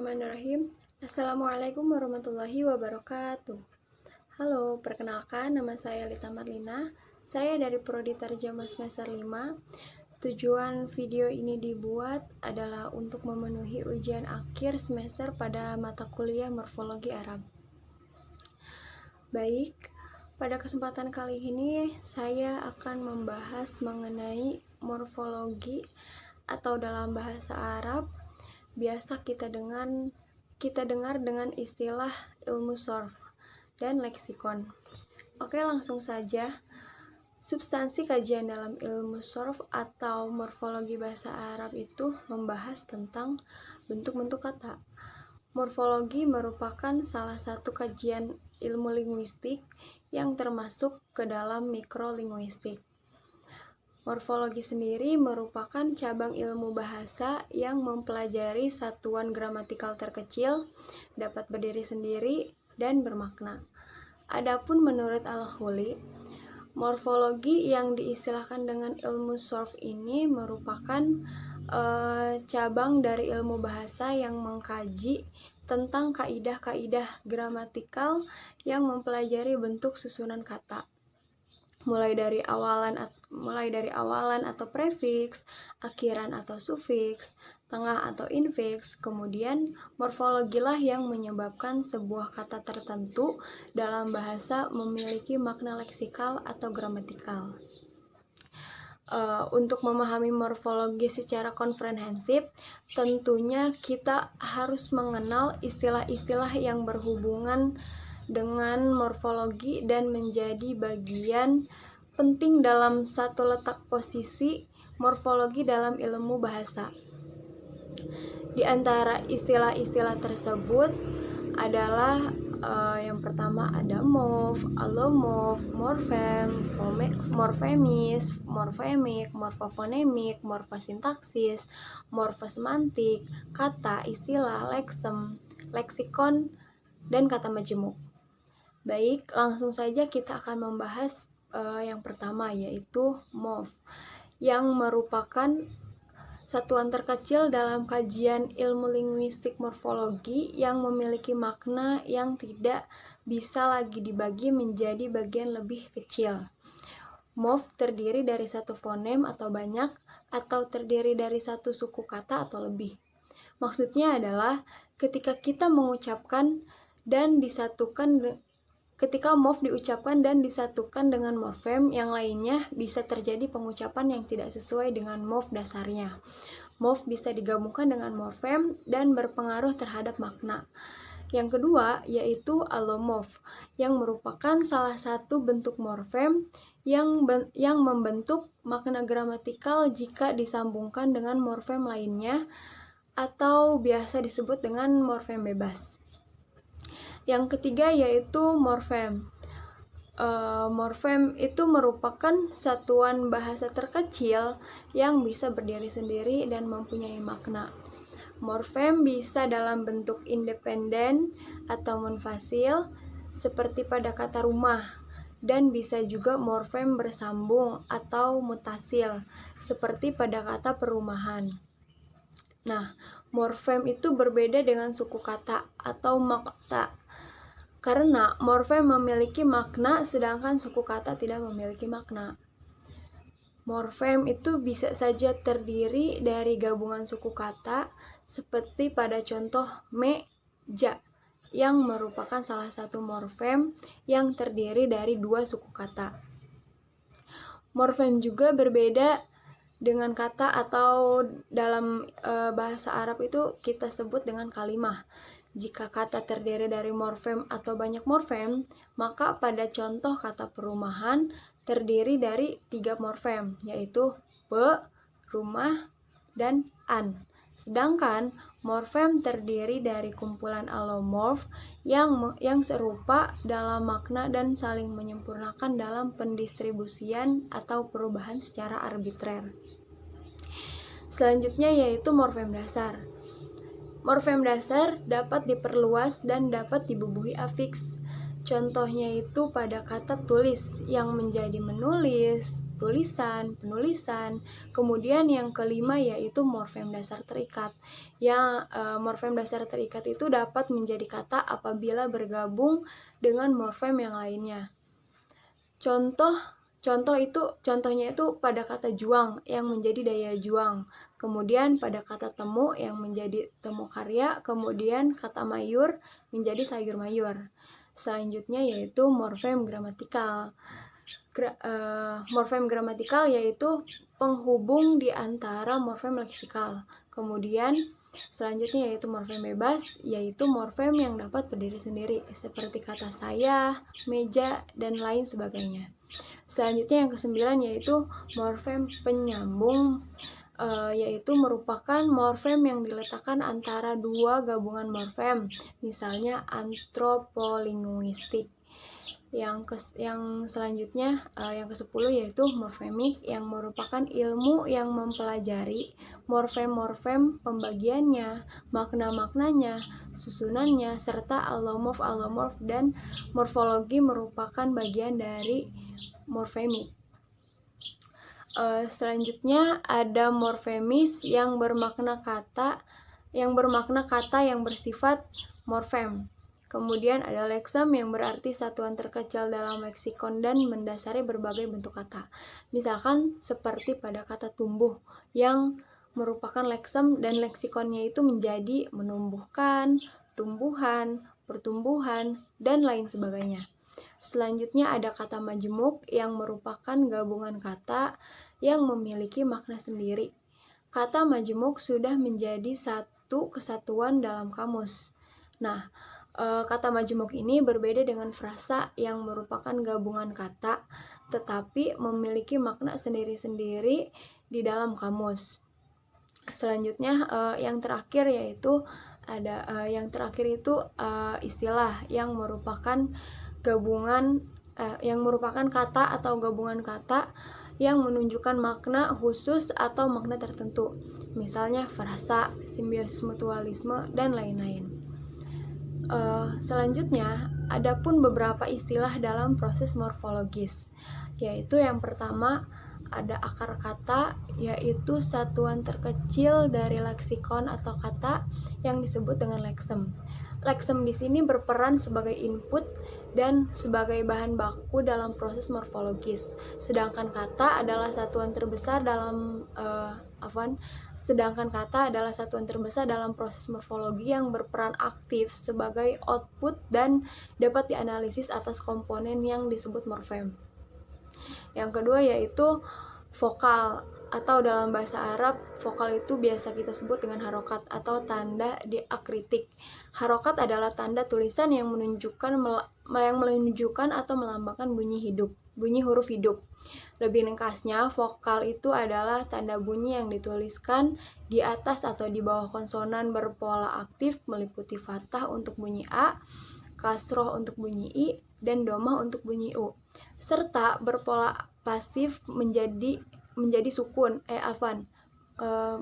Bismillahirrahmanirrahim. Assalamualaikum warahmatullahi wabarakatuh. Halo, perkenalkan nama saya Lita Marlina. Saya dari Prodi Terjemah semester 5. Tujuan video ini dibuat adalah untuk memenuhi ujian akhir semester pada mata kuliah Morfologi Arab. Baik, pada kesempatan kali ini saya akan membahas mengenai morfologi atau dalam bahasa Arab biasa kita dengar dengan istilah ilmu sorf dan leksikon. Oke, langsung saja. Substansi kajian dalam ilmu sorf atau morfologi bahasa Arab itu membahas tentang bentuk-bentuk kata. Morfologi merupakan salah satu kajian ilmu linguistik yang termasuk ke dalam mikrolinguistik. Morfologi sendiri merupakan cabang ilmu bahasa yang mempelajari satuan gramatikal terkecil, dapat berdiri sendiri, dan bermakna. Adapun menurut Al-Khuli, morfologi yang diistilahkan dengan ilmu sorf ini merupakan cabang dari ilmu bahasa yang mengkaji tentang kaidah-kaidah gramatikal yang mempelajari bentuk susunan kata. Mulai dari awalan atau prefiks, akhiran atau sufiks, tengah atau infiks, kemudian morfologilah yang menyebabkan sebuah kata tertentu dalam bahasa memiliki makna leksikal atau gramatikal. Untuk memahami morfologi secara komprehensif, tentunya kita harus mengenal istilah-istilah yang berhubungan dengan morfologi dan menjadi bagian penting dalam satu letak posisi morfologi dalam ilmu bahasa. Di antara istilah-istilah tersebut adalah yang pertama ada morf, allomorf, morfem, morfemis, morfemik, morfofonemik, morfosintaksis, morfosemantik, kata, istilah, leksem, leksikon, dan kata majemuk. Baik, langsung saja kita akan membahas yang pertama, yaitu morf, yang merupakan satuan terkecil dalam kajian ilmu linguistik morfologi yang memiliki makna yang tidak bisa lagi dibagi menjadi bagian lebih kecil. Morf terdiri dari satu fonem atau banyak, atau terdiri dari satu suku kata atau lebih. Maksudnya adalah ketika kita mengucapkan dan disatukan, ketika morf diucapkan dan disatukan dengan morfem yang lainnya, bisa terjadi pengucapan yang tidak sesuai dengan morf dasarnya. Morf bisa digabungkan dengan morfem dan berpengaruh terhadap makna. Yang kedua yaitu allomorf, yang merupakan salah satu bentuk morfem yang membentuk makna gramatikal jika disambungkan dengan morfem lainnya, atau biasa disebut dengan morfem bebas. Yang ketiga yaitu morfem. Morfem itu merupakan satuan bahasa terkecil yang bisa berdiri sendiri dan mempunyai makna. Morfem bisa dalam bentuk independen atau munfasil, seperti pada kata rumah, dan bisa juga morfem bersambung atau mutasil, seperti pada kata perumahan. Nah, morfem itu berbeda dengan suku kata atau makta, karena morfem memiliki makna sedangkan suku kata tidak memiliki makna. Morfem itu bisa saja terdiri dari gabungan suku kata, seperti pada contoh meja, yang merupakan salah satu morfem yang terdiri dari dua suku kata. Morfem juga berbeda dengan kata, atau dalam bahasa Arab itu kita sebut dengan kalimah. Jika kata terdiri dari morfem atau banyak morfem, maka pada contoh kata perumahan terdiri dari 3 morfem, yaitu be, rumah, dan an. Sedangkan morfem terdiri dari kumpulan allomorf yang serupa dalam makna dan saling menyempurnakan dalam pendistribusian atau perubahan secara arbitrer. Selanjutnya yaitu morfem dasar. Morfem dasar dapat diperluas dan dapat dibubuhi afiks. Contohnya itu pada kata tulis yang menjadi menulis, tulisan, penulisan. Kemudian yang kelima yaitu morfem dasar terikat. Yang morfem dasar terikat itu dapat menjadi kata apabila bergabung dengan morfem yang lainnya. Contohnya itu pada kata juang yang menjadi daya juang, kemudian pada kata temu yang menjadi temu karya, kemudian kata mayur menjadi sayur mayur. Selanjutnya yaitu morfem gramatikal. Morfem gramatikal yaitu penghubung di antara morfem leksikal. Kemudian selanjutnya yaitu morfem bebas, yaitu morfem yang dapat berdiri sendiri seperti kata saya, meja, dan lain sebagainya. Selanjutnya yang kesembilan yaitu morfem penyambung, yaitu merupakan morfem yang diletakkan antara dua gabungan morfem, misalnya antropolinguistik. Yang selanjutnya yang ke-10 yaitu morfemik, yang merupakan ilmu yang mempelajari morfem-morfem, pembagiannya, makna-maknanya, susunannya, serta alomorf, dan morfologi merupakan bagian dari morfemik. Selanjutnya ada morfemis yang bermakna kata yang bersifat morfem. Kemudian ada leksem yang berarti satuan terkecil dalam leksikon dan mendasari berbagai bentuk kata. Misalkan seperti pada kata tumbuh yang merupakan leksem dan leksikonnya itu menjadi menumbuhkan, tumbuhan, pertumbuhan, dan lain sebagainya. Selanjutnya ada kata majemuk yang merupakan gabungan kata yang memiliki makna sendiri. Kata majemuk sudah menjadi satu kesatuan dalam kamus. Nah, kata majemuk ini berbeda dengan frasa yang merupakan gabungan kata tetapi memiliki makna sendiri-sendiri di dalam kamus. Selanjutnya yang terakhir yaitu istilah yang merupakan kata atau gabungan kata yang menunjukkan makna khusus atau makna tertentu. Misalnya frasa, simbiosis mutualisme, dan lain-lain. Selanjutnya, ada pun beberapa istilah dalam proses morfologis, yaitu yang pertama ada akar kata, yaitu satuan terkecil dari leksikon atau kata yang disebut dengan leksem. Leksem di sini berperan sebagai input dan sebagai bahan baku dalam proses morfologis. Sedangkan kata adalah satuan terbesar dalam proses morfologi yang berperan aktif sebagai output dan dapat dianalisis atas komponen yang disebut morfem. Yang kedua yaitu vokal, atau dalam bahasa Arab vokal itu biasa kita sebut dengan harokat atau tanda diakritik. Harokat adalah tanda tulisan yang menunjukkan atau melambangkan bunyi huruf hidup. Lebih ringkasnya, vokal itu adalah tanda bunyi yang dituliskan di atas atau di bawah konsonan berpola aktif meliputi fathah untuk bunyi A, kasroh untuk bunyi I, dan domah untuk bunyi U, serta berpola pasif menjadi sukun,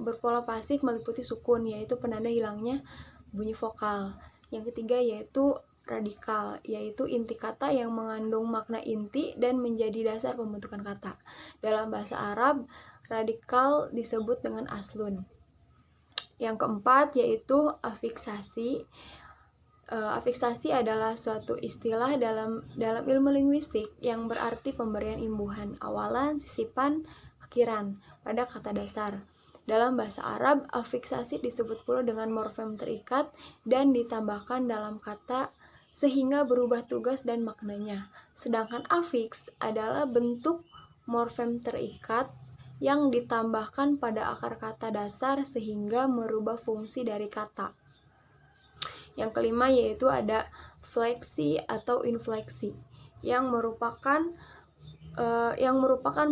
berpola pasif meliputi sukun, yaitu penanda hilangnya bunyi vokal. Yang ketiga yaitu radikal, yaitu inti kata yang mengandung makna inti dan menjadi dasar pembentukan kata. Dalam bahasa Arab, radikal disebut dengan aslun. Yang keempat yaitu afiksasi. Afiksasi adalah suatu istilah dalam ilmu linguistik yang berarti pemberian imbuhan, awalan, sisipan, akhiran pada kata dasar. Dalam bahasa Arab, afiksasi disebut pula dengan morfem terikat dan ditambahkan dalam kata sehingga berubah tugas dan maknanya. Sedangkan afiks adalah bentuk morfem terikat yang ditambahkan pada akar kata dasar sehingga merubah fungsi dari kata. Yang kelima yaitu ada fleksi atau infleksi yang merupakan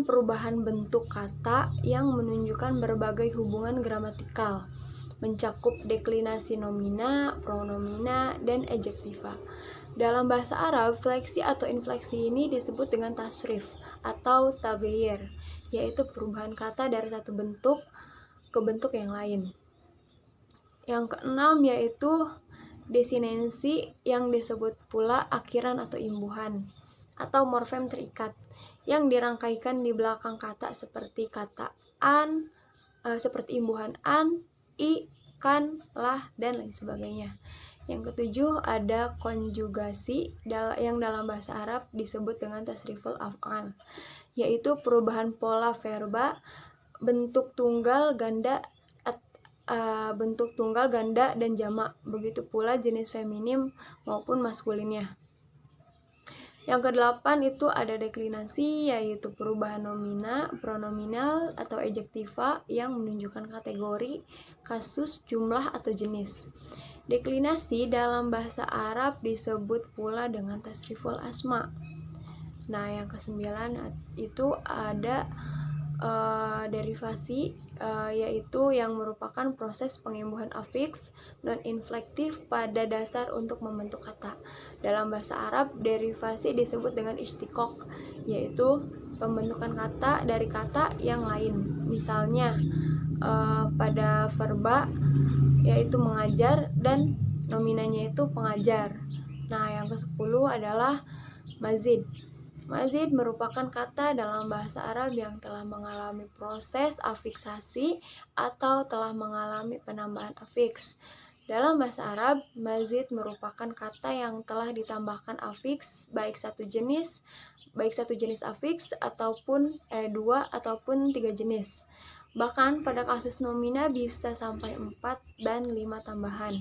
perubahan bentuk kata yang menunjukkan berbagai hubungan gramatikal, mencakup deklinasi nomina, pronomina, dan adjektiva. Dalam bahasa Arab, fleksi atau infleksi ini disebut dengan tasrif atau taghyir, yaitu perubahan kata dari satu bentuk ke bentuk yang lain. Yang keenam yaitu desinensi yang disebut pula akhiran atau imbuhan atau morfem terikat. yang dirangkaikan di belakang kata seperti kata an, seperti imbuhan an, i, kan, lah, dan lain sebagainya. Yang ketujuh ada konjugasi yang dalam bahasa Arab disebut dengan tasriful af'al, yaitu perubahan pola verba bentuk tunggal, ganda, dan jamak, begitu pula jenis feminim maupun maskulinnya. Yang kedelapan itu ada deklinasi, yaitu perubahan pronominal atau adjektiva yang menunjukkan kategori, kasus, jumlah, atau jenis. Deklinasi dalam bahasa Arab disebut pula dengan tasriful asma. Nah, yang kesembilan itu ada derivasi, yaitu yang merupakan proses pengimbuhan afiks non-inflektif pada dasar untuk membentuk kata. Dalam bahasa Arab, derivasi disebut dengan istiqaq, yaitu pembentukan kata dari kata yang lain. Misalnya, pada verba yaitu mengajar dan nominanya itu pengajar. Nah, yang ke-10 adalah mazid. Mazid merupakan kata dalam bahasa Arab yang telah mengalami proses afiksasi atau telah mengalami penambahan afiks. Dalam bahasa Arab, mazid merupakan kata yang telah ditambahkan afiks baik satu jenis afiks ataupun dua ataupun tiga jenis. Bahkan pada kasus nomina bisa sampai 4 dan 5 tambahan.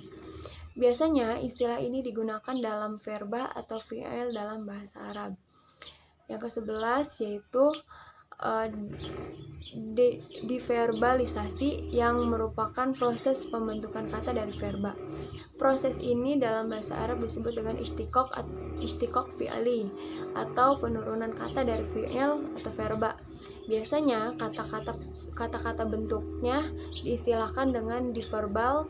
Biasanya istilah ini digunakan dalam verba atau fi'il dalam bahasa Arab. Yang ke-11 yaitu diverbalisasi yang merupakan proses pembentukan kata dari verba. Proses ini dalam bahasa Arab disebut dengan istiqaq fi'li atau penurunan kata dari fi'il atau verba. Biasanya kata-kata bentuknya diistilahkan dengan diverbal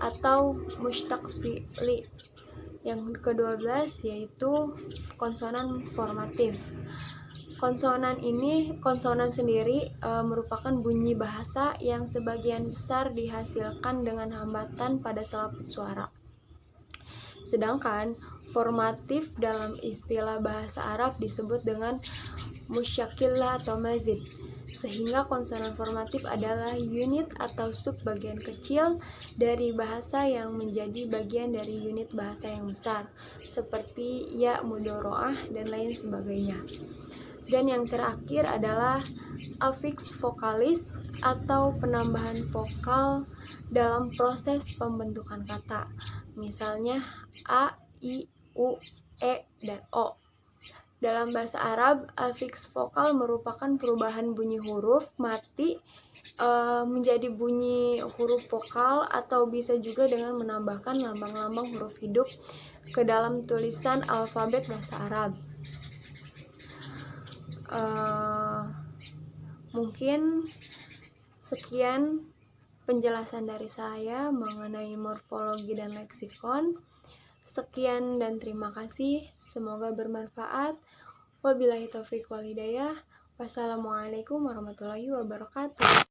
atau mushtaq fi'li. Yang ke-12 yaitu konsonan formatif. Konsonan sendiri merupakan bunyi bahasa yang sebagian besar dihasilkan dengan hambatan pada selaput suara. Sedangkan formatif dalam istilah bahasa Arab disebut dengan musyakilah atau mazid. Sehingga konsonan formatif adalah unit atau subbagian kecil dari bahasa yang menjadi bagian dari unit bahasa yang besar, seperti ya, mudoroah, dan lain sebagainya. Dan yang terakhir adalah afiks vokalis atau penambahan vokal dalam proses pembentukan kata. Misalnya a, i, u, e, dan o. Dalam bahasa Arab, afiks vokal merupakan perubahan bunyi huruf mati menjadi bunyi huruf vokal, atau bisa juga dengan menambahkan lambang-lambang huruf hidup ke dalam tulisan alfabet bahasa Arab. Mungkin sekian penjelasan dari saya mengenai morfologi dan leksikon. Sekian dan terima kasih, semoga bermanfaat. Wabillahi taufiq wal hidayah. Wassalamualaikum warahmatullahi wabarakatuh.